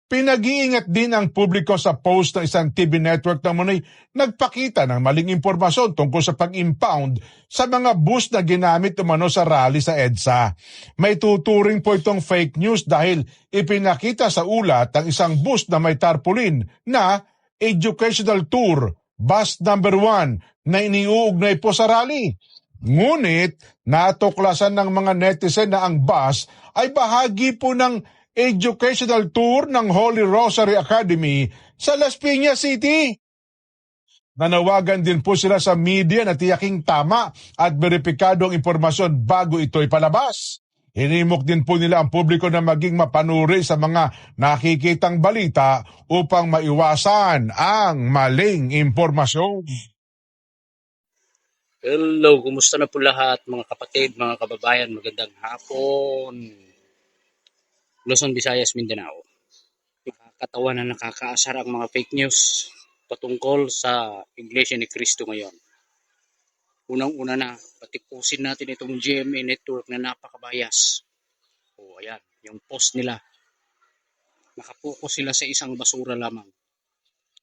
Pinag-iingat din ang publiko sa post ng isang TV network na muna'y nagpakita ng maling impormasyon tungkol sa pag-impound sa mga bus na ginamit umano sa rally sa EDSA. May tuturing po itong fake news dahil ipinakita sa ulat ang isang bus na may tarpaulin na educational tour, bus number 1 na iniuugnay po sa rally. Ngunit natuklasan ng mga netizen na ang bus ay bahagi po ng educational tour ng Holy Rosary Academy sa Las Piñas City. Nanawagan din po sila sa media na tiyaking tama at beripikado ang impormasyon bago ito'y palabas. Hinimok din po nila ang publiko na maging mapanuri sa mga nakikitang balita upang maiwasan ang maling impormasyon. Hello, kumusta na po lahat mga kapatid, mga kababayan, magandang hapon. Luzon, Visayas, Mindanao. Nakakatawa na nakakaasar ang mga fake news patungkol sa Iglesia ni Cristo ngayon. Unang-una na, patikusin natin itong GMA network na napakabayas. O ayan, yung post nila. Nakapokus sila sa isang basura lamang.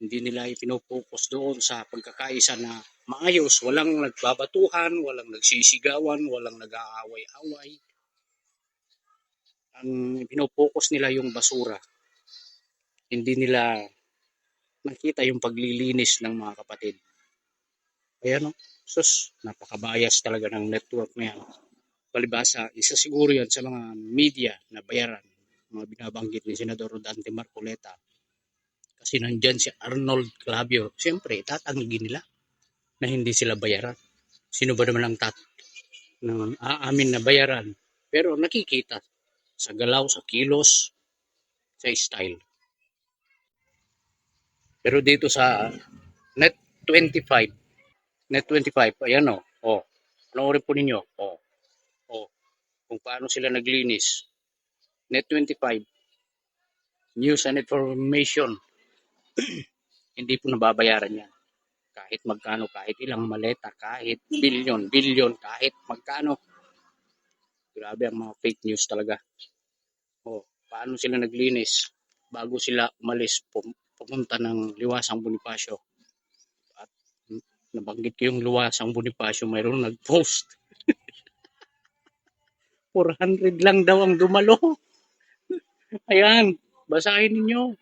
Hindi nila ipinopokus doon sa pagkakaisa na maayos, walang nagbabatuhan, walang nagsisigawan, walang nag-aaway-away. Ang pinopokus nila yung basura. Hindi nila nakita yung paglilinis ng mga kapatid. Kaya no, napakabayas talaga ng network na yan. Palibasa, isa siguro yan sa mga media na bayaran, mga binabanggit ni Senador Dante Marcoleta. Kasi nandyan si Arnold Clavio. Siyempre, tatangigin nila na hindi sila bayaran. Sino ba naman ang aamin na bayaran? Pero nakikita sa galaw, sa kilos, sa style. Pero dito sa Net25, ayan o. Panoorin po ninyo. Kung paano sila naglinis. Net25, News and Information. Hindi po nababayaran yan. Kahit magkano, kahit ilang maleta, kahit bilyon, kahit magkano. Grabe ang mga fake news talaga. Paano sila naglinis bago sila umalis pumunta ng Liwasang Bonifacio. At nabanggit ko yung Liwasang Bonifacio, mayroong nag-post. 400 lang daw ang dumalo. Ayan, basahin ninyo.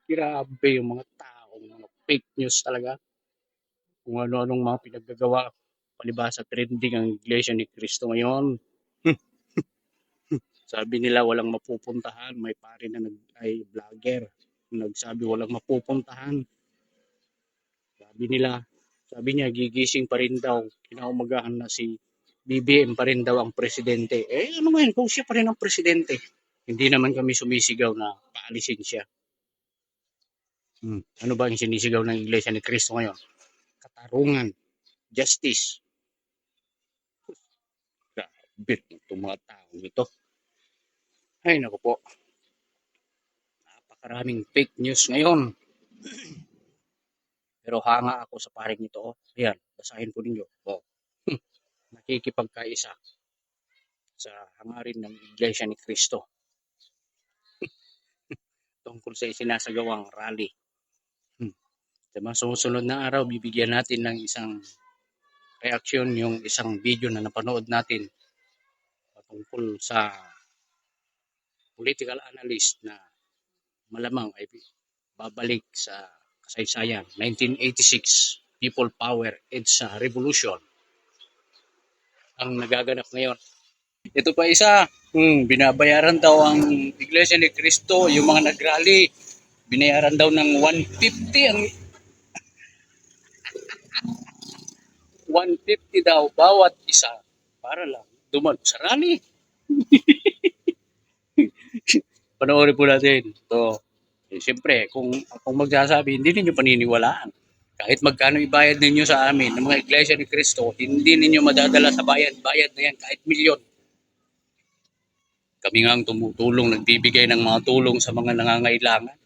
Grabe yung mga tao, mga fake news talaga. Kung ano-anong mga pinaggagawa, palibasa trending ang Iglesia ni Cristo ngayon. Sabi nila walang mapupuntahan, may pare na ay vlogger, nagsabi walang mapupuntahan. Sabi niya gigising pa rin daw, kinaumagahan na si BBM pa rin daw ang presidente. Ano ngayon, kung siya pa rin ang presidente, hindi naman kami sumisigaw na paalisin siya. Ano ba ang sinisigaw ng Iglesia ni Cristo ngayon? Katarungan, justice. Grabe itong mga tao ito. Ay, naku po. Napakaraming fake news ngayon. Pero hanga ako sa paring ito. Ayan, basahin po ninyo. Nakikipagkaisa sa hangarin ng Iglesia ni Cristo. Tungkol sa isinasagawang rally. Sa mga susunod na araw, bibigyan natin ng isang reaksyon yung isang video na napanood natin tungkol sa political analyst na malamang ay babalik sa kasaysayan. 1986, People Power, EDSA Revolution ang nagaganap ngayon. Ito pa isa, binabayaran daw ang Iglesia ni Cristo, yung mga nagrally, binayaran daw ng 150 ang 150 daw bawat isa para lang dumalo sa rally. Panoorin po natin. So, siyempre, kung magsasabi, hindi ninyo paniniwalaan. Kahit magkano ibayad ninyo sa amin ng mga Iglesia ni Cristo, hindi ninyo madadala sa bayad na yan kahit milyon. Kami nga ang tumutulong, nagbibigay ng mga tulong sa mga nangangailangan,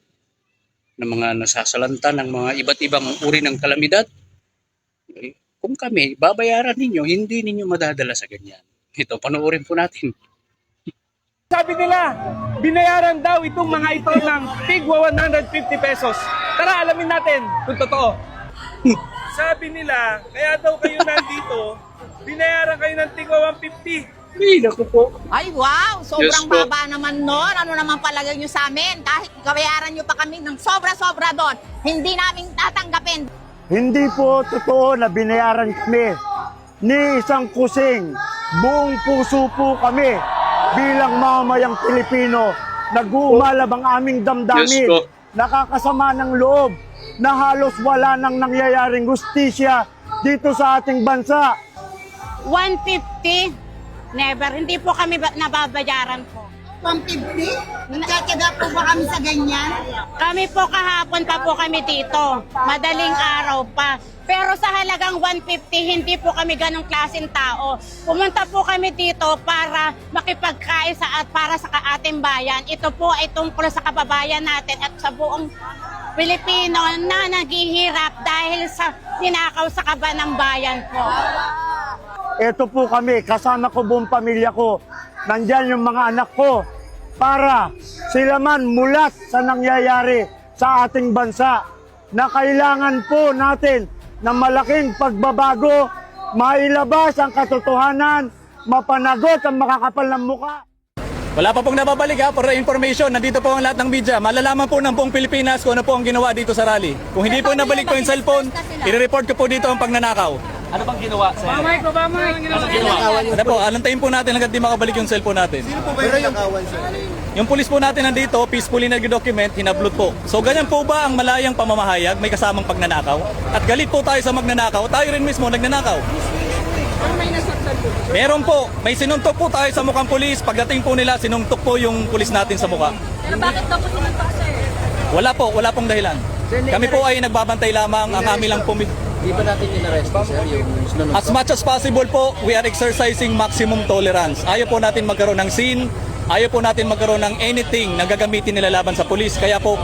ng mga nasasalanta ng mga iba't ibang uri ng kalamidad. Kung kami, babayaran ninyo, hindi ninyo madadala sa ganyan. Ito, panoorin po natin. Sabi nila, binayaran daw itong mga ito ng tigwa 150 pesos. Tara, alamin natin kung totoo. Sabi nila, kaya daw kayo nandito, binayaran kayo ng tigwa 150. Ay, naku po. Ay, wow! Sobrang Diyos ko. baba naman nun. Ano naman palagay nyo sa amin? Kahit kabayaran nyo pa kami ng sobra-sobra doon, hindi namin tatanggapin. Hindi po totoo na binayaran kami ni isang kusing. Buong puso po kami bilang mamamayang Pilipino. Nag-uumalab ang aming Diyos damdamin. ko. Nakakasama ng loob na halos wala nang nangyayaring hustisya dito sa ating bansa. 150? Never. Hindi po kami nababayaran po. 150? Nagkakaga po ba kami sa ganyan? Kami po kahapon pa po kami dito. Madaling araw pa. Pero sa halagang 150, hindi po kami ganong klaseng tao. Pumunta po kami dito para makipagkaisa at para sa ating bayan. Ito po ay tungkol sa kababayan natin at sa buong Pilipino na naghihirap dahil sa ninakaw sa kaba ng bayan po. Ito po kami, kasama ko buong pamilya ko. Nandyan yung mga anak ko para sila man mulat sa nangyayari sa ating bansa na kailangan po natin ng malaking pagbabago, mailabas ang katotohanan, mapanagot ang makakapal ng muka. Wala pa pong nababalik ha, for information, nandito po ang lahat ng media. Malalaman po ng buong Pilipinas kung ano po ang ginawa dito sa rally. Kung hindi po nabalik po yung cellphone, i-report ko po dito ang pagnanakaw. Ano bang ginawa sa inyo? Ano po, alantayin po natin hanggang di makabalik yung cellphone natin. Sino po ba yung nakawan, sir? Yung pulis po natin nandito, peacefully nag-document, hinablot po. So ganyan po ba ang malayang pamamahayag, may kasamang pagnanakaw? At galit po tayo sa magnanakaw, tayo rin mismo nagnanakaw. Meron po, may sinuntok po tayo sa mukhang pulis. Pagdating po nila, sinuntok po yung pulis natin sa mukha. Pero bakit daw po sinuntok, sir? Wala pong dahilan. Kami po ay nagbabantay lamang, ang amin lang po. Di ba natin inaresto, sir, yung sinunod? As much as possible po, we are exercising maximum tolerance. Ayaw po natin magkaroon ng scene, ayaw po natin magkaroon ng anything na gagamitin nila laban sa pulis. Kaya po,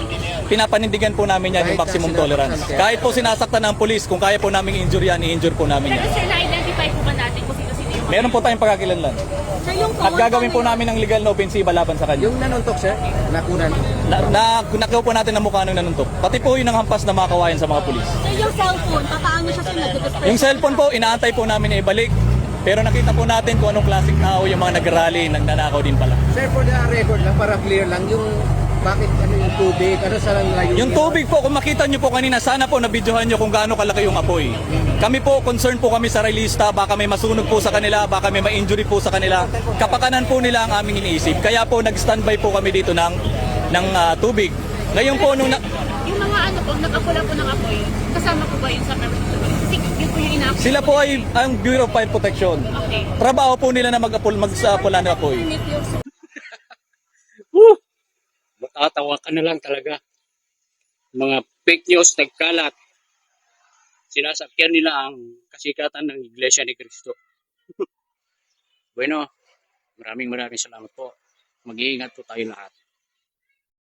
pinapanindigan po namin yan yung maximum tolerance. Kahit po sinasaktan ng pulis, kung kaya po namin i-injure yan, i-injure po namin yan. Pero sir, na-identify po ba natin kung sino-sino yung Meron po tayong pagkakilanlan. Sir, yung At gagawin po namin ng legal na ofensiba laban sa kanya. Yung nanuntok, sir, nakunan. Nakuha po natin ang mukha ng nanuntok. Pati po yun ang hampas na mga kawayan sa mga pulis. Sir, yung cellphone, paano siya sir nag-disperse? Yung cellphone po, inaantay po namin na ibalik. Pero nakita po natin kung anong klaseng tao yung mga nag-rally, nagnanakaw din pala. Sir, for the record lang, para clear lang, yung bakit ano yung tubig, ano sa lang layo? Yung tubig po, kung makita nyo po kanina, sana po nabidyohan nyo kung gaano kalaki yung apoy. Kami po, concerned po kami sa rallyista, baka may masunog po sa kanila, baka may ma-injury po sa kanila. Kapakanan po nila ang aming iniisip. Kaya po, nag-standby po kami dito ng tubig. Ngayon po, nung Yung mga ano po, nag-apula po ng apoy, kasama po ba yun sa kasi yun po yung ina-apula? sila po ay ang Bureau of Fire Protection. Okay. Trabaho po nila na mag-apula ng apoy. Matatawa ka na lang talaga. Mga fake news nagkalat. Sinasakyan nila ang kasikatan ng Iglesia ni Cristo. Bueno, maraming salamat po. Mag-iingat po tayo lahat.